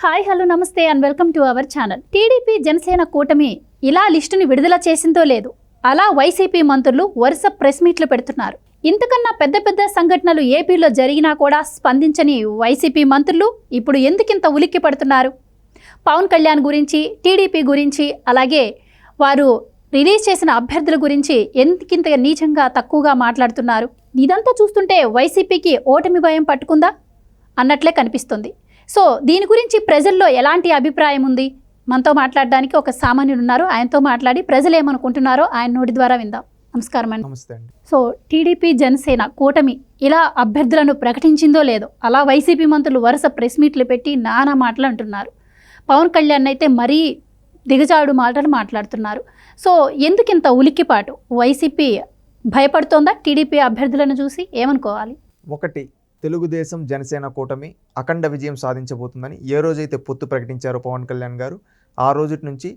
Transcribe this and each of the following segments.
Hi hello నమస్తే and welcome to our channel. TDP Janasena కూటమి ఇలా లిస్టుని విడుదల చేసిందో లేదు, అలా వైసీపీ మంత్రులు వరుస ప్రెస్ మీట్లు పెడుతున్నారు. ఇంతకన్నా పెద్ద పెద్ద సంఘటనలు ఏపీలో జరిగినా కూడా స్పందించని వైసీపీ మంత్రులు ఇప్పుడు ఎందుకింత ఉలిక్కి పడుతున్నారు? పవన్ కళ్యాణ్ గురించి, టీడీపీ గురించి, అలాగే వారు రిలీజ్ చేసిన అభ్యర్థుల గురించి ఎందుకింత నీచంగా తక్కువగా మాట్లాడుతున్నారు? ఇదంతా చూస్తుంటే వైసీపీకి ఓటమి భయం పట్టుకుందా అన్నట్లే కనిపిస్తుంది. సో దీని గురించి ప్రజల్లో ఎలాంటి అభిప్రాయం ఉంది? మనతో మాట్లాడడానికి ఒక సామాన్యుడు ఉన్నారు. ఆయనతో మాట్లాడి ప్రజలు ఏమనుకుంటున్నారో ఆయన నోటి ద్వారా విందాం. నమస్కారం అండి. నమస్తే అండి. సో టీడీపీ జనసేన కూటమి ఇలా అభ్యర్థులను ప్రకటించిందో లేదో, అలా వైసీపీ మంత్రులు వరుస ప్రెస్ మీట్లు పెట్టి నానా మాటలు అంటున్నారు. పవన్ కళ్యాణ్ అయితే మరీ దిగజాడు మాటలు మాట్లాడుతున్నారు. సో ఎందుకింత ఉలిక్కిపాటు? వైసీపీ భయపడుతోందా టీడీపీ అభ్యర్థులను చూసి? ఏమనుకోవాలి? ఒకటి, తెలుగుదేశం జనసేన కూటమి అఖండ విజయం సాధించబోతుందని ఏ రోజైతే పొత్తు ప్రకటించారో పవన్ కళ్యాణ్ గారు, ఆ రోజు నుంచి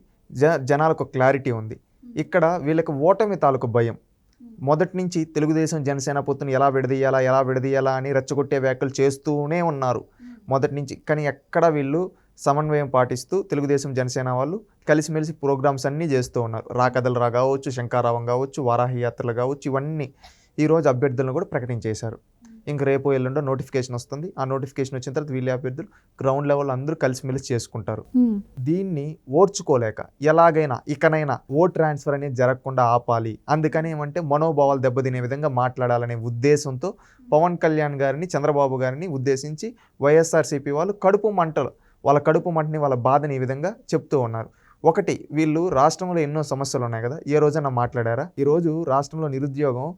జనాలకు క్లారిటీ ఉంది. ఇక్కడ వీళ్ళకి ఓటమి తాలూకు భయం. మొదటి నుంచి తెలుగుదేశం జనసేన పొత్తుని ఎలా విడదీయాలా అని రెచ్చగొట్టే వ్యాఖ్యలు చేస్తూనే ఉన్నారు మొదటి నుంచి. కానీ ఎక్కడ వీళ్ళు సమన్వయం పాటిస్తూ తెలుగుదేశం జనసేన వాళ్ళు కలిసిమెలిసి ప్రోగ్రామ్స్ అన్నీ చేస్తూ ఉన్నారు. రాకదలరా కావచ్చు, శంకారావం కావచ్చు, వారాహి యాత్రలు కావచ్చు, ఇవన్నీ ఈరోజు అభ్యర్థులను కూడా ప్రకటించేశారు. ఇంక రేపు ఎల్లుండో నోటిఫికేషన్ వస్తుంది. ఆ నోటిఫికేషన్ వచ్చిన తర్వాత వీళ్ళ అభ్యర్థులు గ్రౌండ్ లెవెల్ అందరూ కలిసిమెలిసి చేసుకుంటారు. దీన్ని ఓర్చుకోలేక ఎలాగైనా ఇకనైనా ఓట్ ట్రాన్స్ఫర్ అనేది జరగకుండా ఆపాలి, అందుకని ఏమంటే మనోభావాలు దెబ్బతినే విధంగా మాట్లాడాలనే ఉద్దేశంతో పవన్ కళ్యాణ్ గారిని, చంద్రబాబు గారిని ఉద్దేశించి వైఎస్ఆర్సీపీ వాళ్ళు వాళ్ళ కడుపు మంటని, వాళ్ళ బాధని ఈ విధంగా చెప్తూ ఉన్నారు. ఒకటి, వీళ్ళు రాష్ట్రంలో ఎన్నో సమస్యలు ఉన్నాయి కదా, ఏ రోజన్నా మాట్లాడారా? ఈరోజు రాష్ట్రంలో నిరుద్యోగం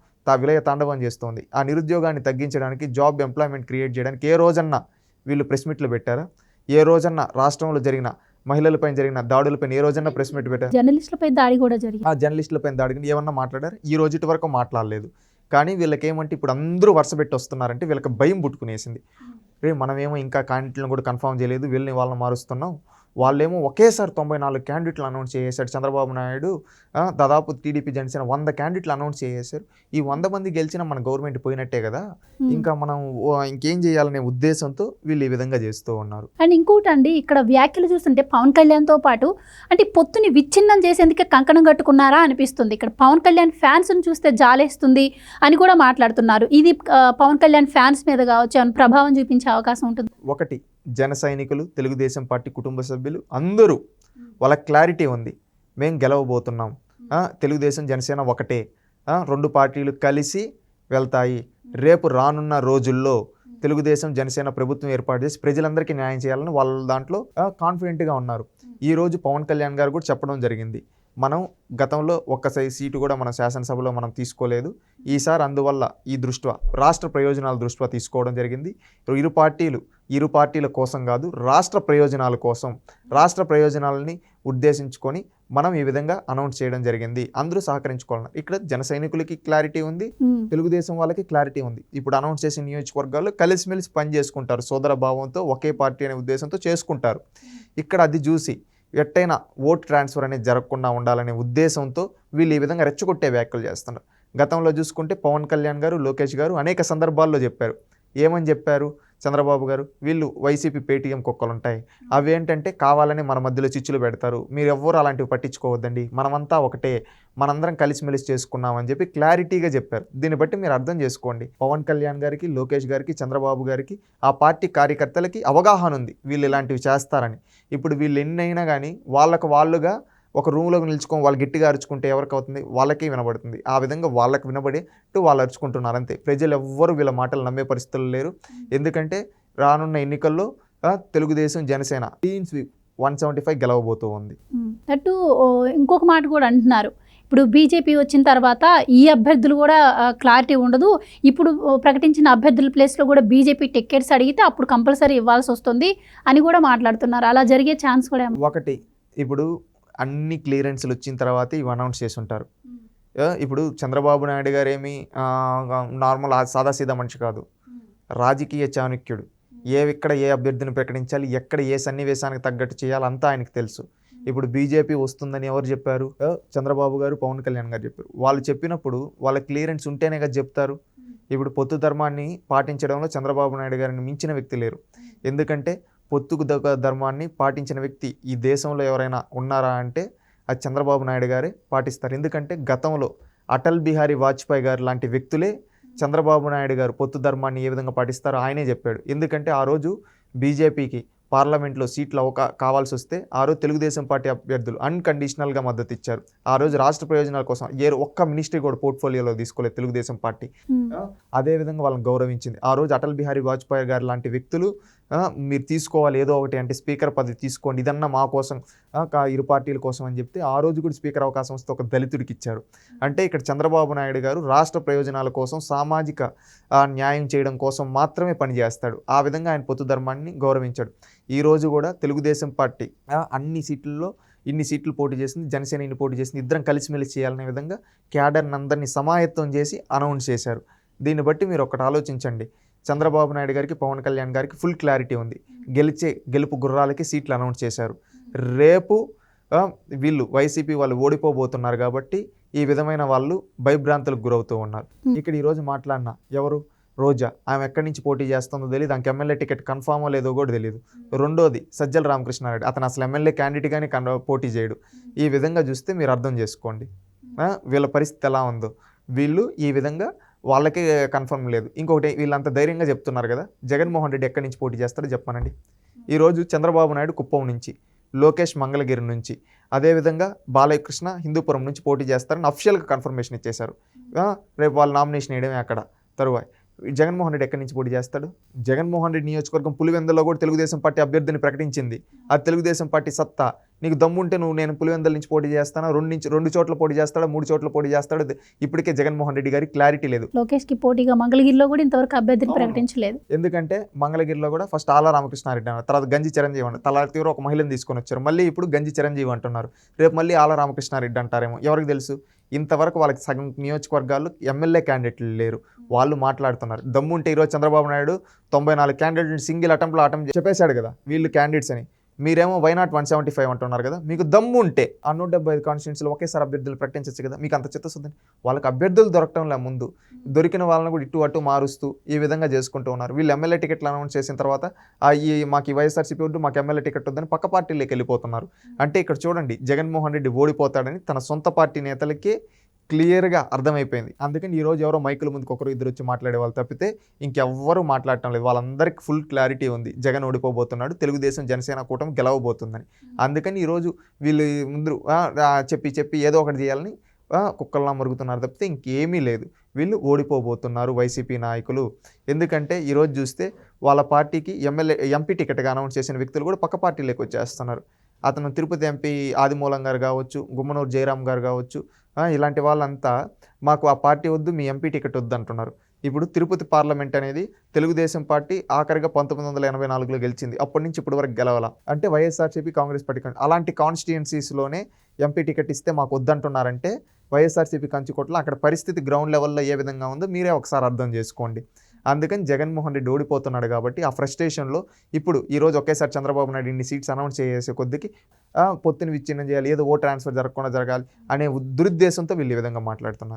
విలయ తాండవం చేస్తోంది. ఆ నిరుద్యోగాన్ని తగ్గించడానికి, జాబ్ ఎంప్లాయ్మెంట్ క్రియేట్ చేయడానికి ఏ రోజన్నా వీళ్ళు ప్రెస్ మీట్లు పెట్టారా? ఏ రోజన్నా రాష్ట్రంలో జరిగిన మహిళలపై జరిగిన దాడులపైన ఏ రోజన్నా ప్రెస్ మీట్ పెట్టారు? జర్నలిస్టులపై దాడి కూడా జరిగింది. ఆ జర్నలిస్టులపై దాడి ఏమన్నా మాట్లాడారు? ఈ రోజు వరకు మాట్లాడలేదు. కానీ వీళ్ళకి ఏమంటే ఇప్పుడు అందరూ వరుస పెట్టి వస్తున్నారంటే వీళ్ళకి భయం పుట్టుకునేసింది. మనమేమో ఇంకా క్యాండిడేట్లను కూడా కన్ఫర్మ్ చేయలేదు, వీళ్ళని వాళ్ళని మారుస్తున్నాం. వాళ్ళేమో ఒకేసారి 94 క్యాండిడేట్లు అనౌన్స్ చేసేసాడు చంద్రబాబు నాయుడు. దాదాపు టీడీపీ జనసేన 100 క్యాండిడేట్లు అనౌన్స్ చేసేసారు. ఈ 100 మంది గెలిచినా మన గవర్నమెంట్ పోయినట్టే కదా, ఇంకా మనం ఇంకేం చేయాలనే ఉద్దేశంతో వీళ్ళు ఈ విధంగా చేస్తూ ఉన్నారు. అండ్ ఇంకోటి అండి, ఇక్కడ వ్యాఖ్యలు చూస్తుంటే పవన్ కళ్యాణ్తో పాటు అంటే పొత్తుని విచ్ఛిన్నం చేసేందుకే కంకణం కట్టుకున్నారా అనిపిస్తుంది. ఇక్కడ పవన్ కళ్యాణ్ ఫ్యాన్స్ని చూస్తే జాలేస్తుంది అని కూడా మాట్లాడుతున్నారు. ఇది పవన్ కళ్యాణ్ ఫ్యాన్స్ మీద కావచ్చు అని ప్రభావం చూపించే అవకాశం ఉంటుంది. ఒకటి, జన సైనికులు, తెలుగుదేశం పార్టీ కుటుంబ సభ్యులు అందరూ వాళ్ళ క్లారిటీ ఉంది, మేము గెలవబోతున్నాం, తెలుగుదేశం జనసేన ఒకటే, రెండు పార్టీలు కలిసి వెళ్తాయి, రేపు రానున్న రోజుల్లో తెలుగుదేశం జనసేన ప్రభుత్వం ఏర్పాటు చేసి ప్రజలందరికీ న్యాయం చేయాలని వాళ్ళ దాంట్లో కాన్ఫిడెంట్గా ఉన్నారు. ఈరోజు పవన్ కళ్యాణ్ గారు కూడా చెప్పడం జరిగింది, మనం గతంలో ఒక్క సీటు కూడా మన శాసనసభలో మనం తీసుకోలేదు, ఈసారి అందువల్ల ఈ దృష్ట్యా రాష్ట్ర ప్రయోజనాల దృష్ట్యా తీసుకోవడం జరిగింది. ఇరు పార్టీల కోసం కాదు, రాష్ట్ర ప్రయోజనాల కోసం, రాష్ట్ర ప్రయోజనాలని ఉద్దేశించుకొని మనం ఈ విధంగా అనౌన్స్ చేయడం జరిగింది. అందరూ సహకరించుకోవాలన్నారు. ఇక్కడ జన సైనికులకి క్లారిటీ ఉంది, తెలుగుదేశం వాళ్ళకి క్లారిటీ ఉంది. ఇప్పుడు అనౌన్స్ చేసిన నియోజకవర్గాల్లో కలిసిమెలిసి పని చేసుకుంటారు, సోదర భావంతో ఒకే పార్టీ అనే ఉద్దేశంతో చేసుకుంటారు. ఇక్కడ అది చూసి ఎట్టయినా ఓట్ ట్రాన్స్ఫర్ అనేది జరగకుండా ఉండాలనే ఉద్దేశంతో వీళ్ళు ఈ విధంగా రెచ్చగొట్టే వ్యాఖ్యలు చేస్తున్నారు. గతంలో చూసుకుంటే పవన్ కళ్యాణ్ గారు, లోకేష్ గారు అనేక సందర్భాల్లో చెప్పారు. ఏమని చెప్పారు? చంద్రబాబు గారు, వీళ్ళు వైసీపీ పేటీఎం కుక్కలు ఉంటాయి, అవి ఏంటంటే కావాలని మన మధ్యలో చిచ్చులు పెడతారు, మీరు ఎవ్వరు అలాంటివి పట్టించుకోవద్దండి, మనమంతా ఒకటే, మనందరం కలిసిమెలిసి చేసుకున్నామని చెప్పి క్లారిటీగా చెప్పారు. దీన్ని బట్టి మీరు అర్థం చేసుకోండి, పవన్ కళ్యాణ్ గారికి, లోకేష్ గారికి, చంద్రబాబు గారికి, ఆ పార్టీ కార్యకర్తలకి అవగాహన ఉంది వీళ్ళు ఇలాంటివి చేస్తారని. ఇప్పుడు వీళ్ళు ఎన్నైనా కానీ వాళ్ళుగా ఒక రూమ్లోకి నిల్చుకొని వాళ్ళు గట్టిగా అరుచుకుంటే ఎవరికి అవుతుంది? వాళ్ళకే వినబడుతుంది. ఆ విధంగా వాళ్ళకి వినబడేట్టు వాళ్ళు అరుచుకుంటున్నారు అంతే. ప్రజలు ఎవ్వరు వీళ్ళ మాటలు నమ్మే పరిస్థితులు లేరు. ఎందుకంటే రానున్న ఎన్నికల్లో తెలుగుదేశం జనసేన 175 గెలవబోతూ ఉంది. అటు ఇంకొక మాట కూడా అంటున్నారు, ఇప్పుడు బీజేపీ వచ్చిన తర్వాత ఈ అభ్యర్థులు కూడా క్లారిటీ ఉండదు, ఇప్పుడు ప్రకటించిన అభ్యర్థుల ప్లేస్లో కూడా బీజేపీ టికెట్స్ అడిగితే అప్పుడు కంపల్సరీ ఇవ్వాల్సి వస్తుంది అని కూడా మాట్లాడుతున్నారు. అలా జరిగే ఛాన్స్ కూడా ఒకటి, ఇప్పుడు అన్ని క్లియరెన్స్లు వచ్చిన తర్వాత ఇవి అనౌన్స్ చేసి ఉంటారు. ఇప్పుడు చంద్రబాబు నాయుడు గారు ఏమి నార్మల్ సాదాసీదా మనిషి కాదు, రాజకీయ చాణక్యుడు. ఎక్కడ ఏ అభ్యర్థిని ప్రకటించాలి, ఎక్కడ ఏ సన్నివేశానికి తగ్గట్టు చేయాలి అంతా ఆయనకు తెలుసు. ఇప్పుడు బీజేపీ వస్తుందని ఎవరు చెప్పారు? చంద్రబాబు గారు, పవన్ కళ్యాణ్ గారు చెప్పారు. వాళ్ళు చెప్పినప్పుడు వాళ్ళ క్లియరెన్స్ ఉంటేనే కదా చెప్తారు. ఇప్పుడు పొత్తు ధర్మాన్ని పాటించడంలో చంద్రబాబు నాయుడు గారిని మించిన వ్యక్తి లేరు. ఎందుకంటే పొత్తుకు ధర్మాన్ని పాటించిన వ్యక్తి ఈ దేశంలో ఎవరైనా ఉన్నారా అంటే అది చంద్రబాబు నాయుడు గారే పాటిస్తారు. ఎందుకంటే గతంలో అటల్ బిహారీ వాజ్పేయి గారు లాంటి వ్యక్తులే చంద్రబాబు నాయుడు గారు పొత్తు ధర్మాన్ని ఏ విధంగా పాటిస్తారో ఆయనే చెప్పాడు. ఎందుకంటే ఆ రోజు బీజేపీకి పార్లమెంట్లో సీట్లు కావాల్సి వస్తే ఆ రోజు తెలుగుదేశం పార్టీ అభ్యర్థులు అన్కండిషనల్గా మద్దతు ఇచ్చారు. ఆ రోజు రాష్ట్ర ప్రయోజనాల కోసం ఒక్క మినిస్ట్రీ కూడా పోర్ట్ఫోలియోలో తీసుకోలేదు తెలుగుదేశం పార్టీ. అదేవిధంగా వాళ్ళని గౌరవించింది. ఆ రోజు అటల్ బిహారీ వాజ్పేయి గారు లాంటి వ్యక్తులు మీరు తీసుకోవాలి ఏదో ఒకటి అంటే స్పీకర్ పదవి తీసుకోండి, ఇదన్నా మా కోసం ఇరు పార్టీల కోసం అని చెప్తే ఆ రోజు కూడా స్పీకర్ అవకాశం వస్తే ఒక దళితుడికి ఇచ్చారు. అంటే ఇక్కడ చంద్రబాబు నాయుడు గారు రాష్ట్ర ప్రయోజనాల కోసం సామాజిక న్యాయం చేయడం కోసం మాత్రమే పనిచేస్తాడు. ఆ విధంగా ఆయన పొత్తు ధర్మాన్ని గౌరవించాడు. ఈరోజు కూడా తెలుగుదేశం పార్టీ ఇన్ని సీట్లు పోటీ చేసింది, జనసేన ఇన్ని పోటీ చేసింది, ఇద్దరం కలిసిమెలిసి చేయాలనే విధంగా క్యాడర్ని అందరినీ సమాయత్తం చేసి అనౌన్స్ చేశారు. దీన్ని బట్టి మీరు ఒకటి ఆలోచించండి. చంద్రబాబు నాయుడు గారికి, పవన్ కళ్యాణ్ గారికి ఫుల్ క్లారిటీ ఉంది. గెలుపు గుర్రాలకి సీట్లు అనౌన్స్ చేశారు. రేపు వీళ్ళు వైసీపీ వాళ్ళు ఓడిపోబోతున్నారు కాబట్టి ఈ విధమైన వాళ్ళు భయభ్రాంతులకు గురవుతూ ఉన్నారు. ఇక్కడ ఈరోజు మాట్లాడిన ఎవరు రోజా, ఆమె ఎక్కడి నుంచి పోటీ చేస్తుందో తెలియదు, ఆమెకి ఎమ్మెల్యే టికెట్ కన్ఫామో లేదో కూడా తెలియదు. రెండోది సజ్జల రామకృష్ణారెడ్డి, అతను అసలు ఎమ్మెల్యే క్యాండిడేట్గానే పోటీ చేయడు. ఈ విధంగా చూస్తే మీరు అర్థం చేసుకోండి వీళ్ళ పరిస్థితి ఎలా ఉందో. వీళ్ళు ఈ విధంగా వాళ్ళకే కన్ఫర్మ్ లేదు. ఇంకొకటి వీళ్ళంత ధైర్యంగా చెప్తున్నారు కదా, జగన్మోహన్ రెడ్డి ఎక్కడి నుంచి పోటీ చేస్తారో చెప్పానండి. ఈరోజు చంద్రబాబు నాయుడు కుప్పం నుంచి, లోకేష్ మంగళగిరి నుంచి, అదేవిధంగా బాలకృష్ణ హిందూపురం నుంచి పోటీ చేస్తారని అఫిషియల్గా కన్ఫర్మేషన్ ఇచ్చేశారు. రేపు వాళ్ళు నామినేషన్ వేయడమే అక్కడ తరువాయి. జగన్మోహన్ రెడ్డి ఎక్కడి నుంచి పోటీ చేస్తాడు? జగన్మోహన్ రెడ్డి నియోజకవర్గం పులివెందులో కూడా తెలుగుదేశం పార్టీ అభ్యర్థిని ప్రకటించింది. అది తెలుగుదేశం పార్టీ సత్తా. నీకు దమ్ముంటే నేను పులివెందుల నుంచి పోటీ చేస్తాను, 2 చోట్ల పోటీ చేస్తాడు, 3 చోట్ల పోటీ చేస్తాడు. ఇప్పటికే జగన్మోహన్ రెడ్డి గారికి క్లారిటీ లేదు. లోకేష్ కి పోటీగా మంగళగిరిలో కూడా ఇంతవరకు అభ్యర్థిని ప్రకటించలేదు. ఎందుకంటే మంగళగిరిలో కూడా ఫస్ట్ ఆలా రామకృష్ణారెడ్డి అన్నారు, తర్వాత గంజి చిరంజీవి అన్నారు, తలాతిలో ఒక మహిళను తీసుకొని వచ్చారు, మళ్ళీ ఇప్పుడు గంజి చిరంజీవి అంటున్నారు, రేపు మళ్ళీ ఆలా రామకృష్ణారెడ్డి అంటారేమో, ఎవరికి తెలుసు. ఇంతవరకు వాళ్ళకి సగం నియోజకవర్గాల్లో ఎమ్మెల్యే క్యాండిడేట్లు లేరు. వాళ్ళు మాట్లాడుతున్నారు. దమ్ముంటే ఈరోజు చంద్రబాబు నాయుడు 94 క్యాండిడేట్ సింగిల్ అటెంప్ట్లో చెప్పేశాడు కదా వీళ్ళు క్యాండిడేట్స్ అని. మీరేమో వైనాట్ 175 అంటున్నారు కదా. మీకు దమ్ము ఉంటే ఆ 175 కాన్స్టిట్యూన్సీలో ఒకేసారి అభ్యర్థులు ప్రకటించచ్చు కదా. మీకు అంత చిత్తశుద్ధిని. వాళ్ళకి అభ్యర్థులు దొరకటంలే, ముందు దొరికిన వాళ్ళని కూడా ఇటు అటు మారుస్తూ ఈ విధంగా చేసుకుంటూ ఉన్నారు. వీళ్ళు ఎమ్మెల్యే టికెట్లు అనౌన్స్ చేసిన తర్వాత మాకు ఈ వైఎస్ఆర్సీపీ వద్దు, మాకు ఎమ్మెల్యే టికెట్ వద్దని పక్క పార్టీలోకి వెళ్ళిపోతున్నారు. అంటే ఇక్కడ చూడండి, జగన్మోహన్ రెడ్డి ఓడిపోతాడని తన సొంత పార్టీ నేతలకే క్లియర్గా అర్థమైపోయింది. అందుకని ఈరోజు ఎవరో మైకుల ముందుకు ఒకరు ఇద్దరు వచ్చి మాట్లాడే వాళ్ళు తప్పితే ఇంకెవ్వరూ మాట్లాడటం లేదు. వాళ్ళందరికీ ఫుల్ క్లారిటీ ఉంది, జగన్ ఓడిపోబోతున్నాడు, తెలుగుదేశం జనసేన కూటమి గెలవబోతుందని. అందుకని ఈరోజు వీళ్ళు ముందు చెప్పి ఏదో ఒకటి చేయాలని కుక్కల్లా మరుగుతున్నారు తప్పితే ఇంకేమీ లేదు. వీళ్ళు ఓడిపోబోతున్నారు వైసీపీ నాయకులు. ఎందుకంటే ఈరోజు చూస్తే వాళ్ళ పార్టీకి ఎంపీ టికెట్గా అనౌన్స్ చేసిన వ్యక్తులు కూడా పక్క పార్టీలోకి వచ్చేస్తున్నారు. అతను తిరుపతి ఎంపీ ఆదిమూలం గారు కావచ్చు, గుమ్మనూరు జయరామ్ గారు కావచ్చు, ఇలాంటి వాళ్ళంతా మాకు ఆ పార్టీ వద్దు, మీ ఎంపీ టికెట్ వద్దు అంటున్నారు. ఇప్పుడు తిరుపతి పార్లమెంట్ అనేది తెలుగుదేశం పార్టీ ఆఖరిగా 1984లో గెలిచింది. అప్పటి నుంచి ఇప్పటి వరకు గెలవాల అంటే వైఎస్ఆర్సీపీ కాంగ్రెస్ పార్టీ. అలాంటి కాన్స్టిట్యుయెన్సీస్లోనే ఎంపీ టికెట్ ఇస్తే మాకు వద్దంటున్నారంటే వైఎస్ఆర్సీపీ కంచుకోట్ల అక్కడ పరిస్థితి గ్రౌండ్ లెవెల్లో ఏ విధంగా ఉందో మీరే ఒకసారి అర్థం చేసుకోండి. అందుకని జగన్మోహన్ రెడ్డి ఓడిపోతున్నాడు కాబట్టి ఆ ఫ్రస్ట్రేషన్లో ఇప్పుడు ఈరోజు ఒకేసారి చంద్రబాబు నాయుడు ఇన్ని సీట్స్ అనౌన్స్ చేసే కొద్దికి పొత్తుని విచ్ఛిన్నం చేయాలి, ఏదో ఓ ట్రాన్స్ఫర్ జరగకుండా జరగాలి అనే దురుద్దేశంతో వీళ్ళు ఈ విధంగా మాట్లాడుతున్నారు.